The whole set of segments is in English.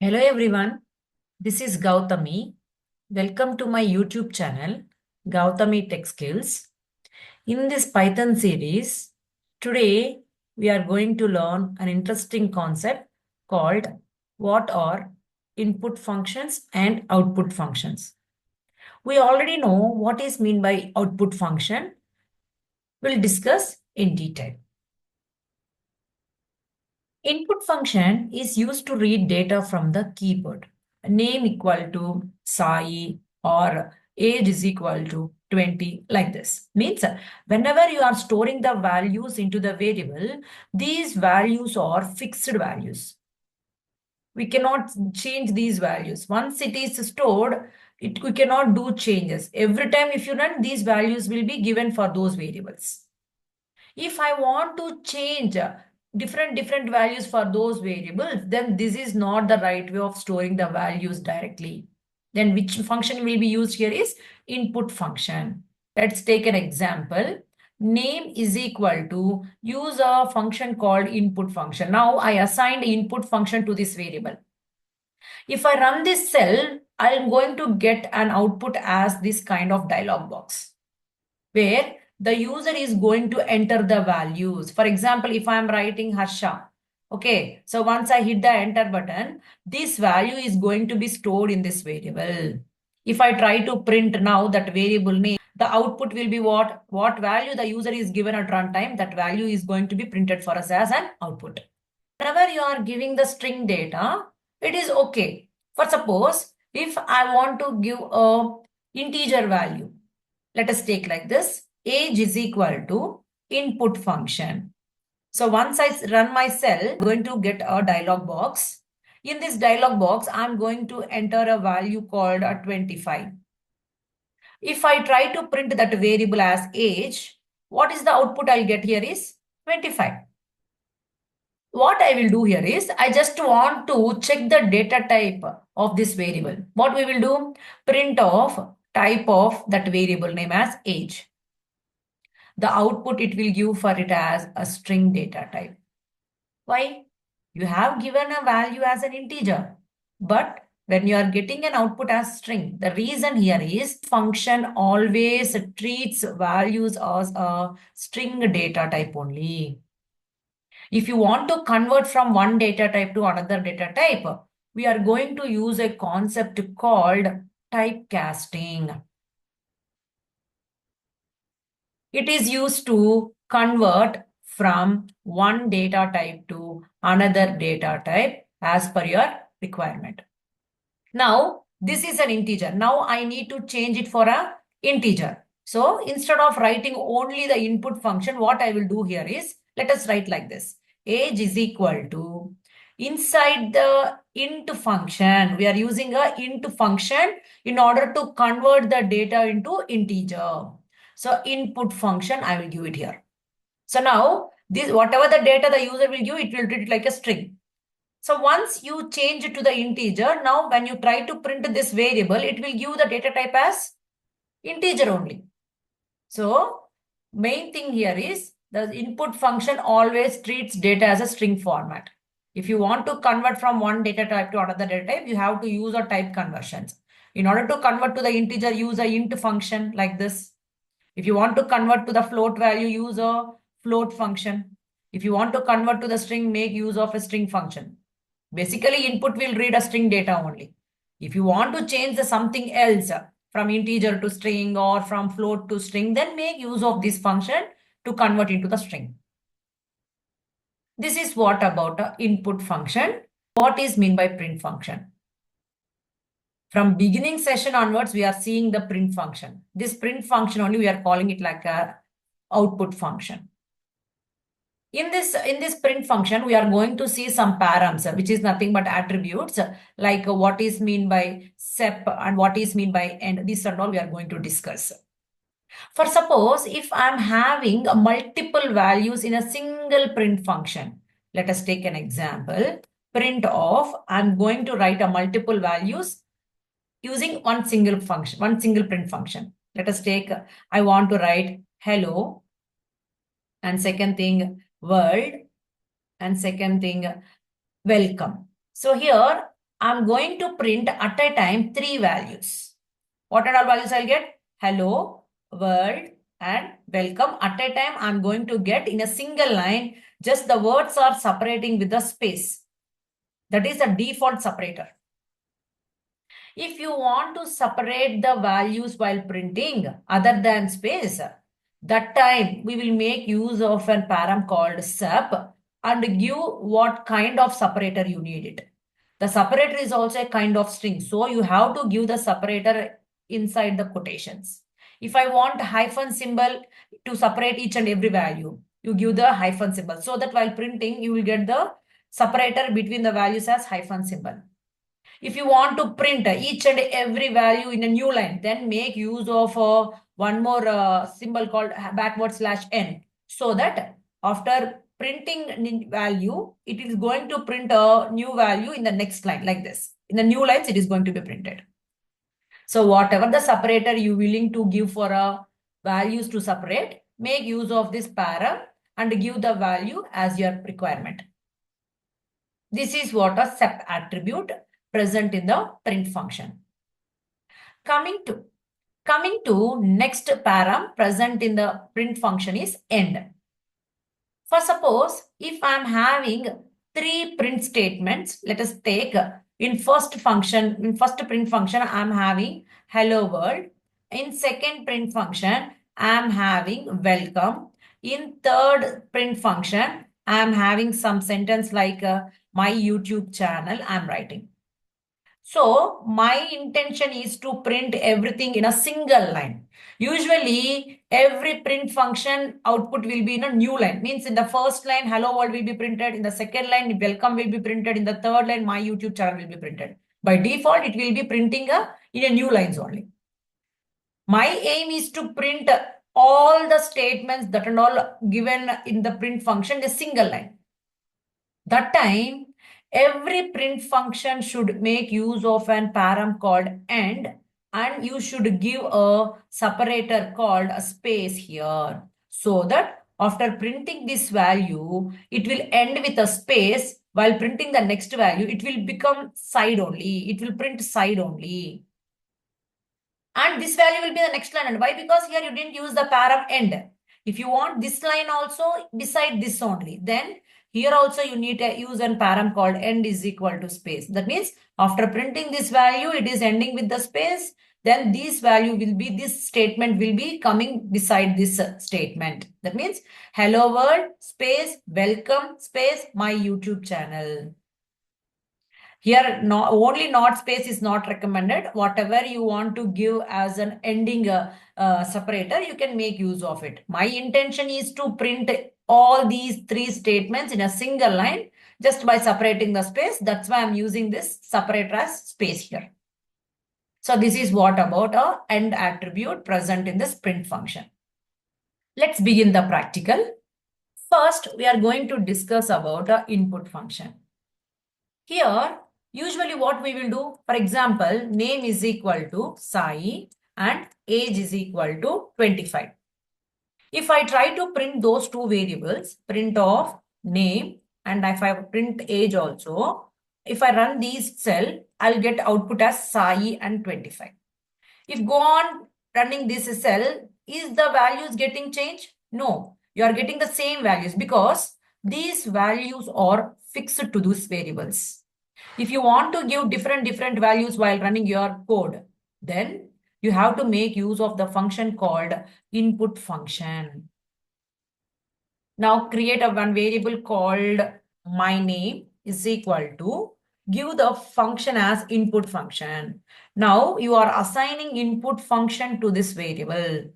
Hello everyone, this is Gautami. Welcome to my YouTube channel, Gautami Tech Skills. In this Python series, today we are going to learn an interesting concept called what are input functions and output functions. We already know what is meant by output function. We'll discuss in detail. Input function is used to read data from the keyboard. Name equal to Sai or age is equal to 20, like this. Means whenever you are storing the values into the variable, these values are fixed values. We cannot change these values. Once it is stored, we cannot do changes. Every time if you run, these values will be given for those variables. If I want to change different values for those variables, then this is not the right way of storing the values directly. Then which function will be used here is input function. Let's take an example. Name is equal to use a function called input function. Now I assigned input function to this variable. If I run this cell, I am going to get an output as this kind of dialog box where the user is going to enter the values. For example, if I'm writing Harsha, okay, so once I hit the enter button, this value is going to be stored in this variable. If I try to print now that variable name, the output will be what? What value the user is given at runtime, that value is going to be printed for us as an output. Whenever you are giving the string data, it is okay. For suppose, if I want to give a integer value, let us take like this. Age is equal to input function. So once I run my cell, I'm going to get a dialog box. In this dialog box, I'm going to enter a value called a 25. If I try to print that variable as age, what is the output I'll get here is 25. What I will do here is, I just want to check the data type of this variable. What we will do? Print of type of that variable name as age. The output it will give for it as a string data type. Why? You have given a value as an integer, but when you are getting an output as string, the reason here is function always treats values as a string data type only. If you want to convert from one data type to another data type, we are going to use a concept called typecasting. It is used to convert from one data type to another data type as per your requirement. Now, this is an integer. Now I need to change it for a integer. So instead of writing only the input function, what I will do here is, let us write like this. Age is equal to, inside the int function, we are using a int function in order to convert the data into integer. So input function, I will give it here. So now this, whatever the data the user will give, it will treat it like a string. So once you change it to the integer, now when you try to print this variable, it will give the data type as integer only. So main thing here is the input function always treats data as a string format. If you want to convert from one data type to another data type, you have to use a type conversions. In order to convert to the integer, use a int function like this. If you want to convert to the float value, use a float function. If you want to convert to the string, make use of a string function. Basically, input will read a string data only. If you want to change the something else from integer to string or from float to string, then make use of this function to convert into the string. This is what about a input function. What is mean by print function? From beginning session onwards, we are seeing the print function. This print function only, we are calling it like a output function. In this print function, we are going to see some params, which is nothing but attributes, like what is mean by sep and what is mean by end. This and all we are going to discuss. For suppose if I'm having multiple values in a single print function, let us take an example. Print of, I'm going to write a multiple values using one single function, one single print function. Let us take, I want to write hello, and second thing, world, and second thing, welcome. So here I'm going to print at a time 3 values. What are all values I'll get? Hello, world, and welcome. At a time, I'm going to get in a single line, just the words are separating with the space. That is the default separator. If you want to separate the values while printing other than space, that time we will make use of a param called sep and give what kind of separator you need it. The separator is also a kind of string. So you have to give the separator inside the quotations. If I want hyphen symbol to separate each and every value, you give the hyphen symbol so that while printing, you will get the separator between the values as hyphen symbol. If you want to print each and every value in a new line, then make use of one more symbol called /n, so that after printing value, it is going to print a new value in the next line like this. In the new lines, it is going to be printed. So whatever the separator you willing to give for values to separate, make use of this param and give the value as your requirement. This is what a sep attribute present in the print function. Coming to next param present in the print function is end. For suppose if I'm having 3 print statements, let us take in first print function, I'm having hello world. In second print function, I'm having welcome. In third print function, I'm having some sentence like my YouTube channel I'm writing. So my intention is to print everything in a single line. Usually every print function output will be in a new line. Means in the first line, hello world will be printed. In the second line, welcome will be printed. In the third line, my YouTube channel will be printed. By default, it will be printing in a new lines only. My aim is to print all the statements that are all given in the print function in a single line. That time, every print function should make use of an param called end, and you should give a separator called a space here, so that after printing this value, it will end with a space. While printing the next value, it will become side only. It will print side only. And this value will be the next line. And why? Because here you didn't use the param end. If you want this line also beside this only, then here also you need to use an param called end is equal to space. That means after printing this value, it is ending with the space. Then this statement will be coming beside this statement. That means hello world, space, welcome, space, my YouTube channel. Here, only not space is not recommended. Whatever you want to give as an ending separator, you can make use of it. My intention is to print all these 3 statements in a single line just by separating the space. That's why I'm using this separator as space here. So this is what about a end attribute present in this print function. Let's begin the practical. First, we are going to discuss about a input function. Here, usually what we will do, for example, name is equal to Sai and age is equal to 25. If I try to print those 2 variables, print of name and if I print age also, if I run these cell, I'll get output as Sai and 25. If go on running this cell, is the values getting changed? No, you are getting the same values because these values are fixed to those variables. If you want to give different values while running your code, then you have to make use of the function called input function. Now create one variable called my name is equal to, give the function as input function. Now you are assigning input function to this variable.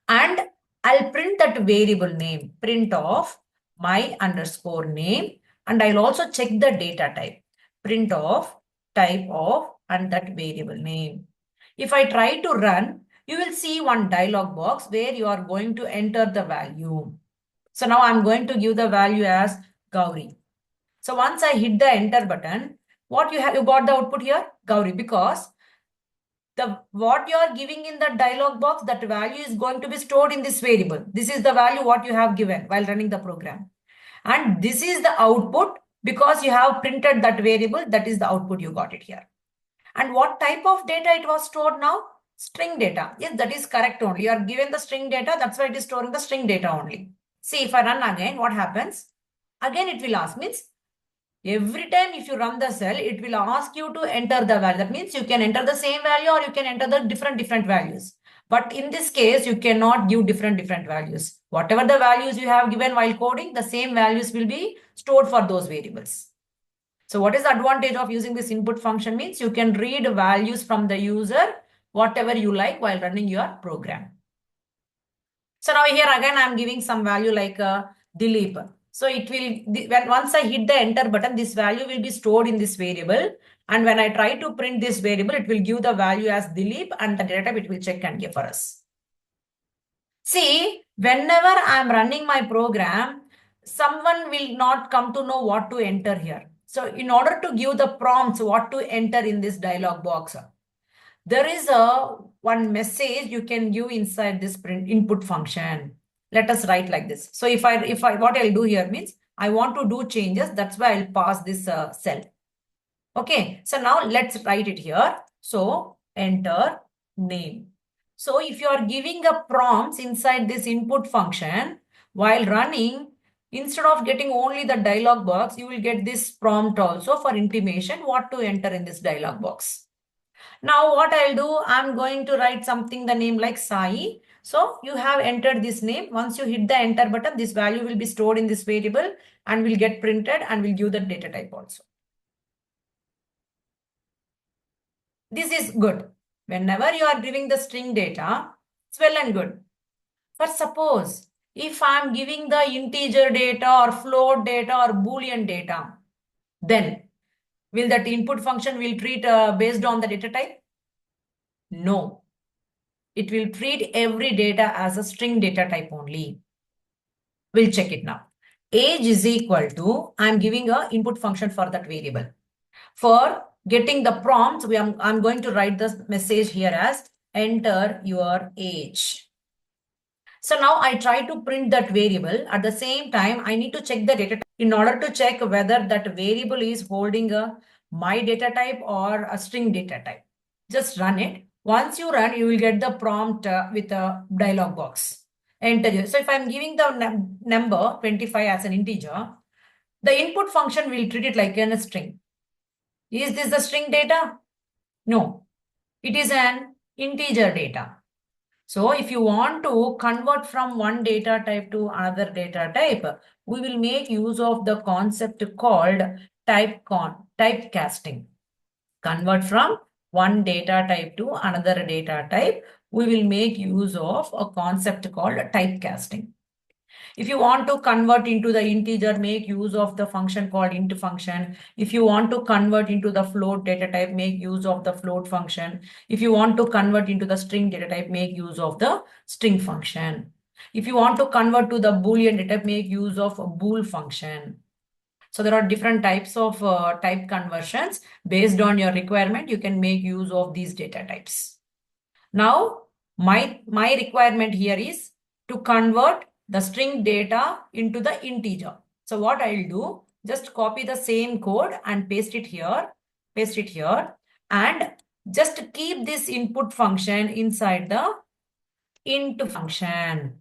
And I'll print that variable name, print of my underscore name. And I'll also check the data type, print of type of and that variable name. If I try to run, you will see one dialog box where you are going to enter the value. So now I'm going to give the value as Gauri. So once I hit the enter button, what you got the output here? Gauri, because what you are giving in the dialog box, that value is going to be stored in this variable. This is the value what you have given while running the program. And this is the output because you have printed that variable, that is the output you got it here. And what type of data it was stored now? String data. Yes, that is correct only. You are given the string data, that's why it is storing the string data only. See, if I run again, what happens? Again, it will ask, means every time if you run the cell, it will ask you to enter the value. That means you can enter the same value or you can enter the different values. But in this case, you cannot give different values. Whatever the values you have given while coding, the same values will be stored for those variables. So what is the advantage of using this input function? Means you can read values from the user, whatever you like while running your program. So now here again, I'm giving some value like delete. So it will, when once I hit the enter button, this value will be stored in this variable. And when I try to print this variable, it will give the value as delete and the data type it will check and give for us. See, whenever I'm running my program, someone will not come to know what to enter here. So in order to give the prompts what to enter in this dialog box, there is a one message you can give inside this print input function. Let us write like this. So if I what I'll do here means I want to do changes. That's why I'll pass this cell. Okay. So now let's write it here. So enter name. So if you are giving a prompts inside this input function while running, instead of getting only the dialog box, you will get this prompt also for intimation what to enter in this dialog box. Now what I'll do, I'm going to write something the name like Sai. So you have entered this name. Once you hit the enter button, this value will be stored in this variable and will get printed and will give the data type also. This is good. Whenever you are giving the string data, it's well and good. But suppose if I'm giving the integer data or float data or Boolean data, then will that input function will treat based on the data type? No. It will treat every data as a string data type only. We'll check it now. Age is equal to, I'm giving a input function for that variable. For getting the prompts, I'm going to write the message here as enter your age. So now I try to print that variable. At the same time, I need to check the data type in order to check whether that variable is holding a my data type or a string data type. Just run it. Once you run, you will get the prompt with a dialog box. Enter. So if I'm giving the number 25 as an integer, the input function will treat it like a string. Is this the string data? No, it is an integer data. So if you want to convert from one data type to another data type, we will make use of the concept called typecasting. Convert from one data type to another data type, we will make use of a concept called typecasting. If you want to convert into the integer, make use of the function called int function. If you want to convert into the float data type, make use of the float function. If you want to convert into the string data type, make use of the string function. If you want to convert to the Boolean data type, make use of a bool function. So there are different types of type conversions. Based on your requirement, you can make use of these data types. Now, my requirement here is to convert the string data into the integer. So what I'll do, just copy the same code and paste it here, and just keep this input function inside the int function.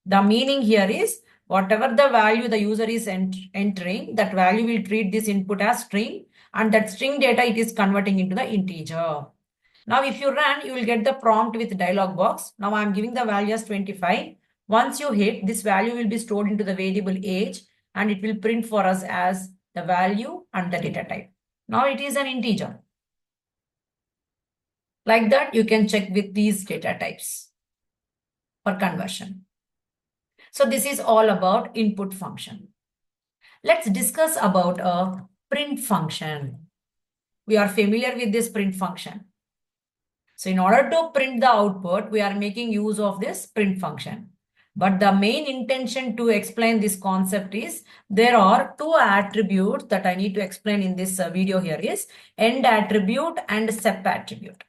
The meaning here is whatever the value the user is entering, that value will treat this input as string, and that string data it is converting into the integer. Now, if you run, you will get the prompt with dialog box. Now, I'm giving the value as 25. Once you hit, this value will be stored into the variable age, and it will print for us as the value and the data type. Now, it is an integer. Like that, you can check with these data types for conversion. So, this is all about input function. Let's discuss about a print function. We are familiar with this print function. So in order to print the output, we are making use of this print function. But the main intention to explain this concept is there are two attributes that I need to explain in this video here is end attribute and sep attribute.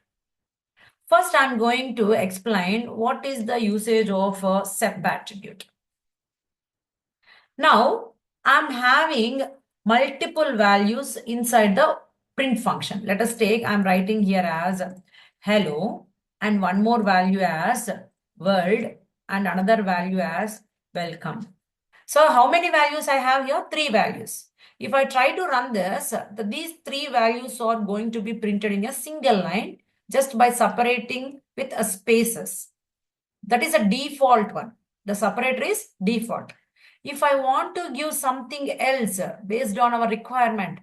First, I'm going to explain what is the usage of a sep attribute. Now, I'm having multiple values inside the print function. Let us take, I'm writing here as hello and one more value as world and another value as welcome. So how many values I have here? 3 values. If I try to run this, these 3 values are going to be printed in a single line just by separating with a spaces. That is a default one. The separator is default. If I want to give something else based on our requirement,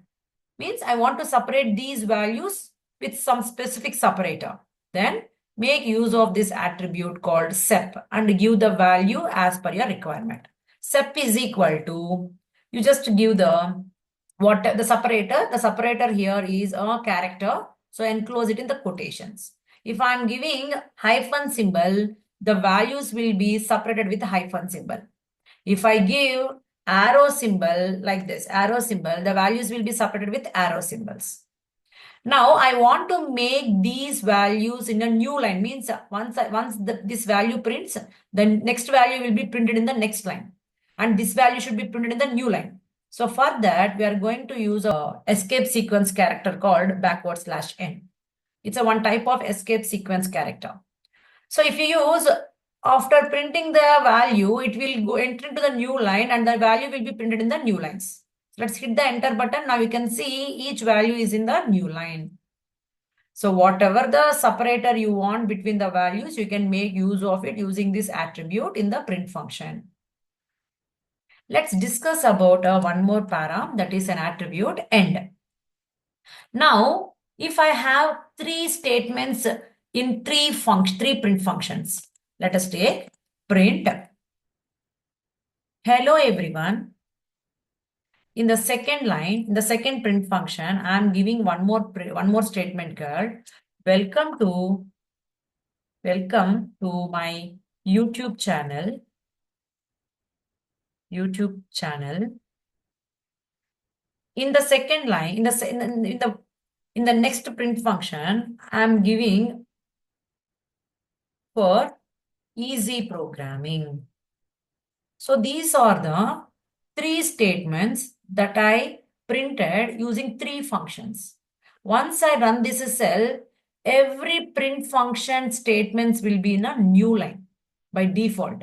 means I want to separate these values with some specific separator. Then make use of this attribute called sep and give the value as per your requirement. Sep is equal to, you just give the what the separator here is a character, so enclose it in the quotations. If I'm giving hyphen symbol, the values will be separated with hyphen symbol. If I give arrow symbol like this, arrow symbol, the values will be separated with arrow symbols. Now I want to make these values in a new line. Means once this value prints, the next value will be printed in the next line. And this value should be printed in the new line. So for that, we are going to use a escape sequence character called /n. It's a one type of escape sequence character. So if you use, after printing the value, it will go enter into the new line and the value will be printed in the new lines. Let's hit the enter button. Now you can see each value is in the new line. So whatever the separator you want between the values, you can make use of it using this attribute in the print function. Let's discuss about one more param, that is an attribute end. Now, if I have 3 statements in 3 print functions, let us take print hello everyone. In the second line, in the second print function, I am giving one more statement called welcome to my YouTube channel. In the second line, in the next print function, I am giving for easy programming. So these are the 3 statements that I printed using 3 functions. Once I run this cell, every print function statements will be in a new line by default.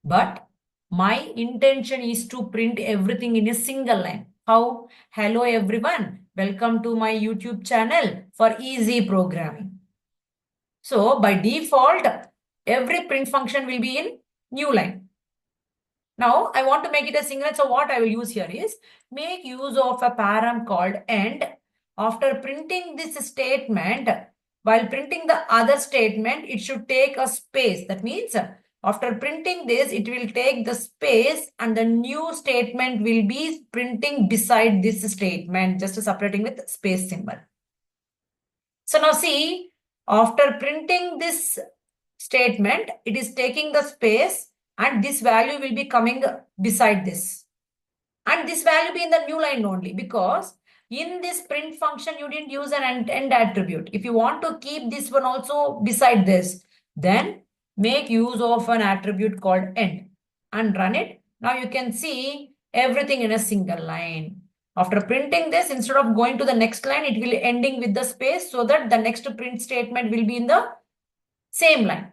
But my intention is to print everything in a single line. How? Hello everyone, welcome to my YouTube channel for easy programming. So by default, every print function will be in new line. Now I want to make it a single line. So what I will use here is make use of a param called end. After printing this statement, while printing the other statement, it should take a space. That means after printing this, it will take the space and the new statement will be printing beside this statement, just separating with space symbol. So now see, after printing this statement, it is taking the space and this value will be coming beside this. And this value be in the new line only because in this print function, you didn't use an end attribute. If you want to keep this one also beside this, then make use of an attribute called end and run it. Now you can see everything in a single line. After printing this, instead of going to the next line, it will be ending with the space so that the next print statement will be in the same line.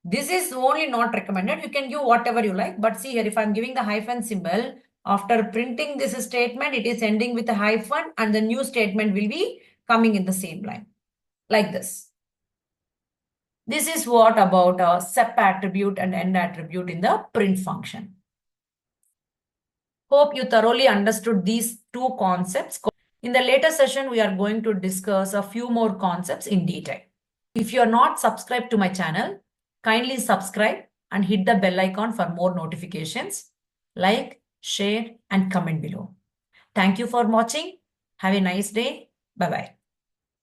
This is only not recommended. You can give whatever you like. But see here, if I'm giving the hyphen symbol, after printing this statement, it is ending with a hyphen and the new statement will be coming in the same line. Like this. This is what about a sep attribute and end attribute in the print function. Hope you thoroughly understood these 2 concepts. In the later session, we are going to discuss a few more concepts in detail. If you are not subscribed to my channel, kindly subscribe and hit the bell icon for more notifications. Like, share and comment below. Thank you for watching. Have a nice day. Bye-bye.